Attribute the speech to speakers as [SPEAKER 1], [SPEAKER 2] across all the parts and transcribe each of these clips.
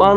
[SPEAKER 1] 5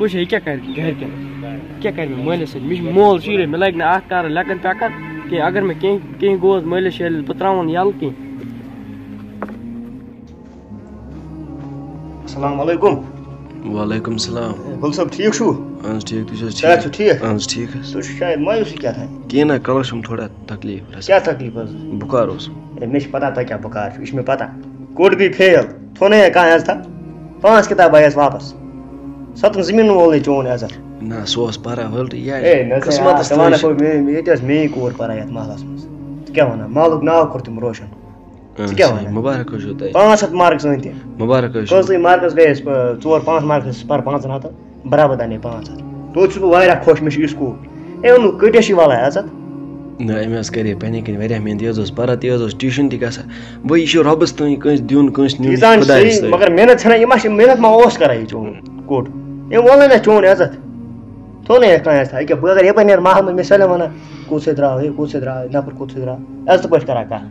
[SPEAKER 1] وٕچھ یہِ کیٛاہ کَرِ گَرِکٮ۪ن کیٛاہ کَرِ مےٚ مٲلِس سۭتۍ مےٚ چھُ مول شیٖرِتھ مےٚ لَگہِ نہٕ اَتھ کَرُن لٮ۪کَن پٮ۪کَن کینٛہہ اگر مےٚ کینٛہہ گوٚوُس مٲلِس شٲلِس بہٕ ترٛاوُن یَلہٕ کینٛہہ.
[SPEAKER 2] السلام علیکم.
[SPEAKER 3] وعلیکم السلام.
[SPEAKER 2] گُل صٲب ٹھیٖک چھُو؟
[SPEAKER 3] اہن حظ ٹھیٖک تُہۍ چھِو حظ
[SPEAKER 2] صحت چھُو ٹھیٖک؟
[SPEAKER 3] اہن حظ ٹھیٖک حظ.
[SPEAKER 2] تُہۍ چھُو شاید مایوٗسی کیٛاہ تھام؟
[SPEAKER 3] کِہیٖنۍ نہ کَلَس چھُم تھوڑا تکلیٖف
[SPEAKER 2] کیٛاہ تکلیٖف حظ؟
[SPEAKER 3] بُخار اوس.
[SPEAKER 2] مےٚ چھِ پَتہ تۄہہِ کیٛاہ بُخار چھُ یہِ چھِ مےٚ پَتہ کوٚٹ گٔے فیل تھوٚونَے کانٛہہ عزتھا 5 کِتاب آیَس واپَس سَتَن زٔمیٖنَن وولٕے چون عزت.
[SPEAKER 3] نہ سُہ اوس پَران وٲلٹہٕ
[SPEAKER 2] ہے
[SPEAKER 3] یہِ
[SPEAKER 2] نہ
[SPEAKER 3] قٕسمَتَس
[SPEAKER 2] ژٕ وَنکھ ییٚتہِ ٲس میٛٲنۍ کوٗر پَران یَتھ محلَس منٛز ژٕ کیٛاہ وَنان مالُک ناو کوٚر تٔمۍ روشَن. ژٕ کیٛاہ وَنان
[SPEAKER 3] مُبارک حظ چھُو تۄہہِ
[SPEAKER 2] 500 مارکٕس أنۍ تٔمۍ
[SPEAKER 3] مُبارک حظ چھُ.
[SPEAKER 2] کٔژٕے مارکٕس گٔیَس 4-5 مارکٕس پَر 500 برابر اَنے 500 توتہِ چھُس بہٕ واریاہ خۄش مےٚ چھُ یُس کوٗر ہے ووٚنُکھ کۭتیاہ چھِ وَلان عزت.
[SPEAKER 3] نہ أمۍ حظ کَرے پنٛنہِ کِنۍ واریاہ محنت یہِ حظ اوس پَران تہِ حظ اوس ٹیوٗشَن تہِ گژھان وۄنۍ یہِ چھُ رۄبَس تانۍ کٲنٛسہِ دیُن کٲنٛسہِ نیُن خۄدایَس تانۍ.
[SPEAKER 2] مگر محنت ژھٕنان یہِ ما چھِ محنت ما اوس کَران یہِ چون کوٚٹ أمۍ ووٚنُے نہ چون عزت تھوٚونَے کانٛہہ عزتھا أکیٛاہ بہٕ اگر یَپٲرۍ نیرٕ محلہٕ منٛز مےٚ سٲلِم وَنان کوٚت سۭتۍ درٛاو ہے کوٚت سۭتۍ درٛاو نَفر کوٚت سۭتۍ درٛاو عزتہٕ پٲٹھۍ کَران کَتھ.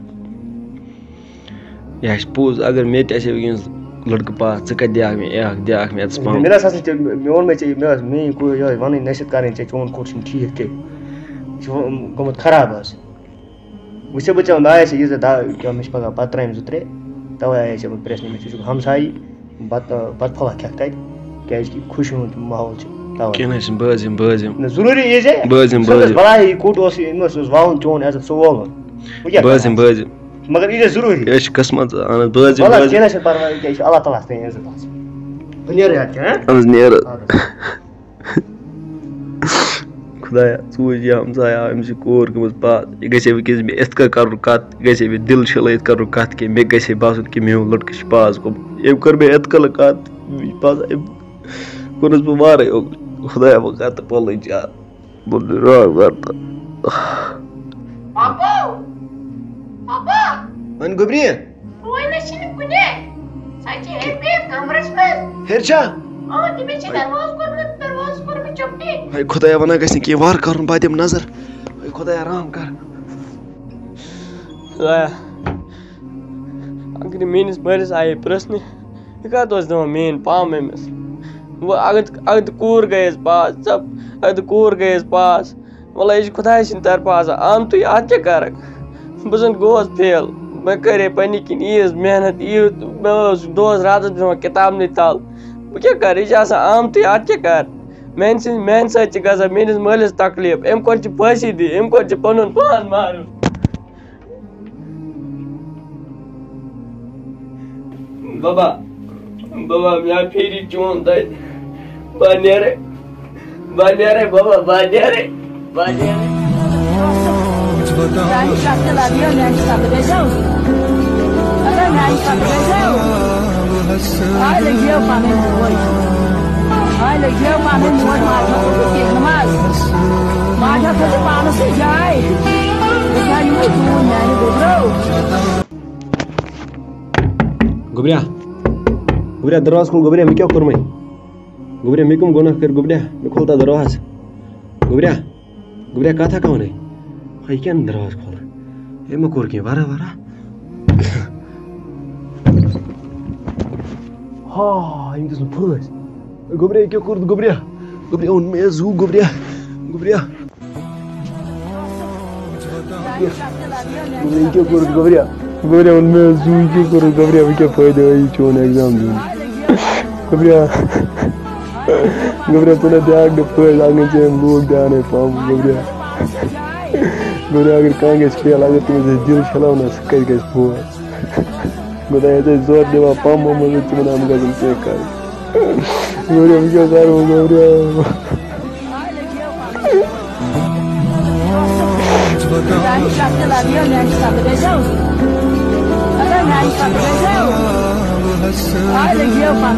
[SPEAKER 3] یہِ چھِ پوٚز اگر مےٚ تہِ آسہِ ہے وٕنۍکٮ۪نَس لٔڑکہٕ پاس ژٕ کَتہِ دِہَکھ مےٚ دِہَکھ مےٚ اَتَس پانہٕ.
[SPEAKER 2] مےٚ نہ حظ ژےٚ مےٚ ووٚن مےٚ ژےٚ مےٚ ٲس میٛٲنۍ کوٗر یِہوٚے وَنٕنۍ نصیحت کَرٕنۍ ژےٚ چون کوٚٹ چھُنہٕ ٹھیٖک کینٛہہ یہِ چھُ گوٚمُت خراب حظ. وٕچھ سا بہٕ ژےٚ بہٕ آیَس یہِ کیٛاہ مےٚ چھِ پَگاہ بَتہٕ ترٛامہِ 2-3 تَوَے آیے ژےٚ بہٕ پرٛژھنہِ مےٚ ژٕ چھُکھ ہمسایی بَتہٕ پھوٚلہ کھٮ۪کھ تَتہِ کیٛازِکہِ خوشی ہُنٛد ماحول چھُ تَوَے.
[SPEAKER 3] کیٚنٛہہ نہ حظ چھُنہٕ بہٕ حظ یِمہٕ
[SPEAKER 2] نہ ضروٗری یی زِ بَلاے یہِ کوٚٹ اوس أمِس اوس وَوُن چون عزت سُہ وولُن
[SPEAKER 3] بہٕ حظ یِمہٕ
[SPEAKER 2] مگر یی زِ ضروٗری
[SPEAKER 3] یہِ چھِ قٕسمَت اہن حظ بہٕ حظ
[SPEAKER 2] کیٚنٛہہ نہ چھُنہٕ پَرواے یہِ چھُ اللہ تعالیٰ ہَس تانۍ عزت آسان. بہٕ نیرٕ یَتھ
[SPEAKER 3] اہن حظ نیرٕ خۄدایا ژٕ وٕچھ یہِ ہمساے آو أمِس چھِ کوٗر گٔمٕژ پاس یہِ گژھِ ہے وٕنۍکٮ۪س مےٚ یِتھ کٔنۍ کَرُن کَتھ یہِ گژھِ ہے مےٚ دِل شِلٲیِتھ کَرُن کَتھ کہِ مےٚ گژھِ ہے باسُن کہِ میون لٔڑکہٕ چھِ پاس گوٚمُت أمۍ کٔر مےٚ یِتھ کٔنۍ کَتھ باسان أمۍ کوٚرنَس بہٕ وارَے خۄدایا بہٕ کَرٕ تہٕ پَلٕچ یاد
[SPEAKER 2] وۄنۍ گوٚبری ہیٚرِ چھا
[SPEAKER 3] ہے خۄدایا وَنان گژھِ نہٕ کینٛہہ وارٕ کَرُن بہٕ دِمہٕ نظر ہے خۄدایا رحم کَر.
[SPEAKER 1] خۄدایا اگر یہِ میٛٲنِس مٲلِس آیے پرٛژھنہِ یہِ کَتھ اوس دِوان میٛٲنۍ پام أمِس وۄنۍ اگر تہِ کوٗر گٔیَس پاس ژَپ اگر تہِ کوٗر گٔیَس پاس وَلہ یہِ چھِ خۄداے سٕنٛدِ طرفہٕ آسان آمتُے اَتھ کیٛاہ کَرَکھ بہٕ زَن گوٚوُس فیل مےٚ کَرے پنٛنہِ کِنۍ ییٖژ محنت ییٖژ مےٚ اوس دۄہَس راتَس بیٚہوان کِتابنٕے تَل بہٕ کیٛاہ کَرٕ یہِ چھِ آسان آمتُے اَتھ کیٛاہ کَرٕ میٛانہِ سۭتۍ چھِ گژھان میٛٲنِس مٲلِس تکلیٖف أمۍ کوٚر چھِ پھٲنسی دِنۍ أمۍ کوٚر چھِ پَنُن پان مارُن. بابا مےٚ پھیری چون تَتہِ بہٕ نیرے بابا بہٕ نیرے.
[SPEAKER 3] گوٚبریا دروازٕ کھول گوٚبریا مےٚ کیٛاہ کوٚرمَے گوٚبریا مےٚ کٕم گۄناہ کٔرۍ گوٚبریا مےٚ کھول تَتھ دروازٕ گوٚبریا کَتھ ہٮ۪کہٕ وَنَے ہے یہِ کیٛاہ نہٕ دروازٕ کھولان ہے مےٚ کوٚر کینٛہہ وَرا ہا أمۍ دِژ نہٕ پھٲنٛسۍ گوٚبریا یہِ کیٛاہ کوٚرُتھ گوٚبریا اوٚن مےٚ حظ زوٗ گوٚبریا یہِ کیٛاہ کوٚرُتھ گوٚبریا اوٚن مےٚ حظ زوٗ یہِ کیٛاہ کوٚرُتھ گوٚبریا وۄنۍ کیٛاہ فٲیدٕ یہِ چون ایٚگزام دیُن گوٚبریا ژٕ نہ دِہَکھ نہٕ فٲیدٕ اگر ژےٚ أمۍ لوٗکھ دیٛانَے پَمپ گوٚبریا اگر کانٛہہ گژھِ فیل اگر تٔمِس أسۍ دِل چھَلاونا سُہ کَتہِ گژھِ فوت خۄدایا ژٕ ٲسۍ زورٕ دِوان پَمپ وَمپ ژٕ وَنان بہٕ گژھن کینٛہہ کَرُن گوٚبریا وۄنۍ کیٛاہ کَرٕ بہٕ گوٚبریا
[SPEAKER 4] Olha aqui, eu falei.